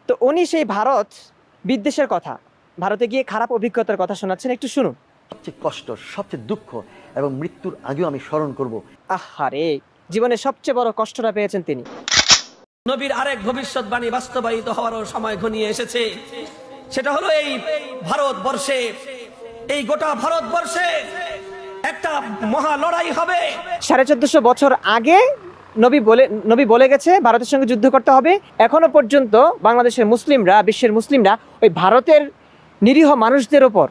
তো উনি সেই ভারত বিদ্বেষের কথা, ভারতে গিয়ে খারাপ অভিজ্ঞতার কথা শোনাচ্ছেন, একটু শুনুন। সবচেয়ে কষ্ট, সবচেয়ে দুঃখ এবং মৃত্যুর আগেও আমি স্মরণ করব। আহারে, জীবনের সবচেয়ে বড় কষ্টটা পেয়েছেন তিনি। নবীর আরেক ভবিষ্যৎবাণী বাস্তবায়িত হওয়ারও সময় ঘনিয়ে এসেছে। সেটা হলো এই ভারতবর্ষে, এই গোটা ভারতবর্ষে একটা মহা লড়াই হবে। 1450 বছর আগে নবী বলে গেছে ভারতের সঙ্গে যুদ্ধ করতে হবে। এখনো পর্যন্ত বাংলাদেশের মুসলিমরা, বিশ্বের মুসলিমরা ওই ভারতের নিরীহ মানুষদের ওপর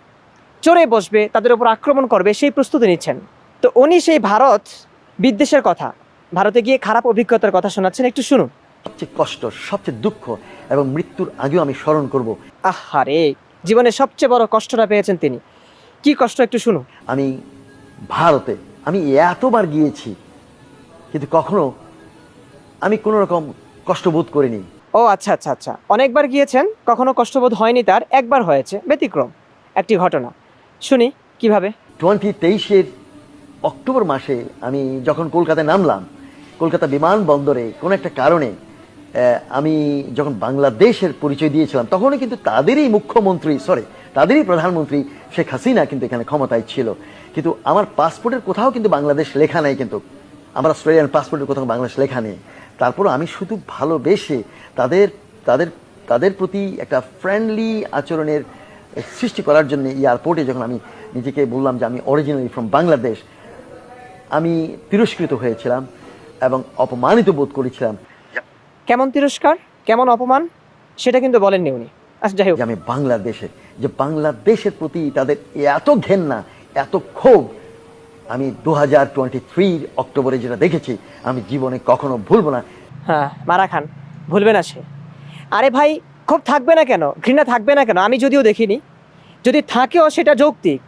চড়ে বসবে, তাদের উপর আক্রমণ করবে, সেই প্রস্তুতি নিচ্ছেন। তো উনি সেই ভারত বিদ্বেষের কথা, ভারতে গিয়ে খারাপ অভিজ্ঞতার কথা শোনাচ্ছেন, একটু শুনুন। সবচেয়ে কষ্ট, সবচেয়ে দুঃখ এবং মৃত্যুর আগেও আমি স্মরণ করব। আহারে, জীবনের সবচেয়ে বড় কষ্টটা পেয়েছেন তিনি। কি কষ্ট, একটু শুনুন। আমি ভারতে এতবার গিয়েছি, কিন্তু কখনো আমি কোনো রকম কষ্টবোধ করিনি। ও আচ্ছা আচ্ছা আচ্ছা, অনেকবার গিয়েছেন, কখনো কষ্টবোধ হয়নি তার, একবার হয়েছে, ব্যতিক্রম একটি ঘটনা। শুনি কিভাবে। 2023 অক্টোবর মাসে আমি যখন কলকাতায় নামলাম, কলকাতা বিমানবন্দরে কোনো একটা কারণে আমি যখন বাংলাদেশের পরিচয় দিয়েছিলাম, তখনও কিন্তু তাদেরই প্রধানমন্ত্রী শেখ হাসিনা কিন্তু এখানে ক্ষমতায় ছিল। কিন্তু আমার পাসপোর্টের কোথাও কিন্তু বাংলাদেশ লেখা নেই, কিন্তু আমার অস্ট্রেলিয়ান পাসপোর্টের কোথাও বাংলাদেশ লেখা নেই। তারপরও আমি শুধু ভালোবেসে তাদের প্রতি একটা ফ্রেন্ডলি আচরণের সৃষ্টি করার জন্য এয়ারপোর্টে যখন আমি নিজেকে বললাম যে আমি অরিজিনালি ফ্রম বাংলাদেশ, আমি তিরস্কৃত হয়েছিলাম এবং অপমানিত বোধ করেছিলাম। কেমন তিরস্কার, কেমন অপমান, সেটা কিন্তু বলেননি উনি। আচ্ছা, যাই হোক, আমি বাংলাদেশের প্রতি তাদের এত ঘেন্না, এত ক্ষোভ আমি 2023 অক্টোবরে যেটা দেখেছি, আমি জীবনে কখনো ভুলবো না। হ্যাঁ, মারা খান, ভুলবে না সে। আরে ভাই, ক্ষোভ থাকবে না কেন, ঘৃণা থাকবে না কেন? আমি যদিও দেখিনি, যদি থাকেও সেটা যৌক্তিক।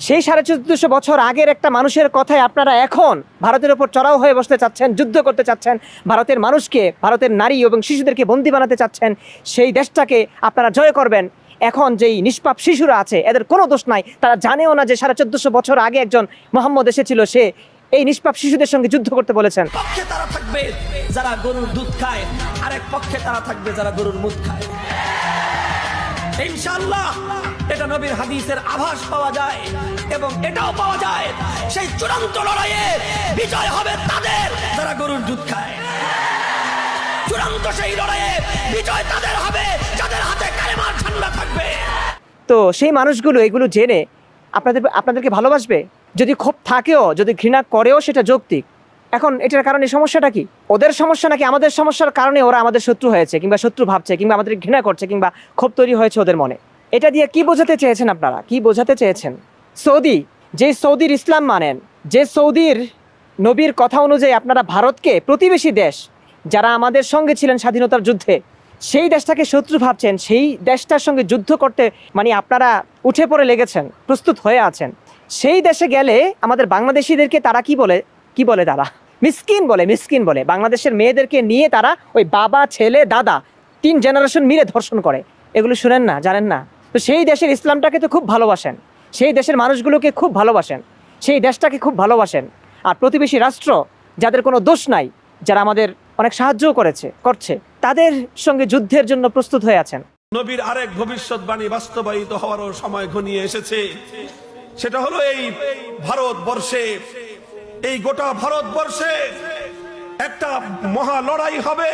সেই 1450 বছর আগের একটা মানুষের কথায় আপনারা এখন ভারতের ওপর চড়াও হয়ে বসতে চাচ্ছেন, যুদ্ধ করতে চাচ্ছেন, ভারতের মানুষকে, ভারতের নারী এবং শিশুদেরকে বন্দী বানাতে চাচ্ছেন, সেই দেশটাকে আপনারা জয় করবেন। এখন যেই নিষ্পাপ শিশুরা আছে, এদের কোনো দোষ নাই, তারা জানেও না যে 1450 বছর আগে একজন মোহাম্মদ এসেছিল, সে এই নিষ্পাপ শিশুদের সঙ্গে যুদ্ধ করতে বলেছেন। পক্ষে তারা থাকবে যারা গরুর দুধ খায়, আরেক পক্ষে তারা থাকবে যারা গরুর মুখ খায়। ইনশাআল্লাহ এটা নবীর হাদিসের আভাস পাওয়া যায়, এবং এটাও পাওয়া যায় সেই চূড়ান্ত লড়াইয়ে বিজয় হবে তাদের যারা গরুর দুধ খায়। চূড়ান্ত সেই লড়াইয়ে বিজয় তাদের হবে যাদের হাতে কালেমার ঝান্ডা থাকবে। তো সেই মানুষগুলো এগুলো জেনে আপনাদেরকে ভালোবাসবে। যদি ক্ষোভ থাকেও, যদি ঘৃণা করেও, সেটা যৌক্তিক। এখন এটার কারণে সমস্যাটা কি? ওদের সমস্যা নাকি আমাদের সমস্যার কারণে ওরা আমাদের শত্রু হয়েছে, কিংবা শত্রু ভাবছে, কিংবা আমাদের ঘৃণা করছে, কিংবা ক্ষোভ তৈরি হয়েছে ওদের মনে? এটা দিয়ে কি বোঝাতে চেয়েছেন আপনারা? কি বোঝাতে চেয়েছেন? সৌদির ইসলাম মানেন, যে সৌদির নবীর কথা অনুযায়ী আপনারা ভারতকে প্রতিবেশী দেশ, যারা আমাদের সঙ্গে ছিলেন স্বাধীনতার যুদ্ধে, সেই দেশটাকে শত্রু ভাবছেন, সেই দেশটার সঙ্গে যুদ্ধ করতে মানে আপনারা উঠে পড়ে লেগেছেন, প্রস্তুত হয়ে আছেন। সেই দেশে গেলে আমাদের বাংলাদেশিদেরকে তারা কি বলে তারা মিসকিন বলে। বাংলাদেশের মেয়েদেরকে নিয়ে তারা ওই বাবা, ছেলে, দাদা 3 জেনারেশন মিলে ধর্ষণ করে। এগুলো শুনেন না, জানেন না? তো সেই দেশের ইসলামটাকে তো খুব ভালোবাসেন, সেই দেশের মানুষগুলোকে খুব ভালোবাসেন, সেই দেশটাকে খুব ভালোবাসেন। আর প্রতিবেশী রাষ্ট্র, যাদের কোনো দোষ নাই, যারা আমাদের অনেক সাহায্য করছে, তাদের সঙ্গে যুদ্ধের জন্য প্রস্তুত হয়ে আছেন। নবীর আরেক ভবিষ্যৎবাণী বাস্তবায়িত হওয়ারও সময় ঘনিয়ে এসেছে। সেটা হলো এই ভারতবর্ষে, এই গোটা ভারতবর্ষে একটা মহা লড়াই হবে।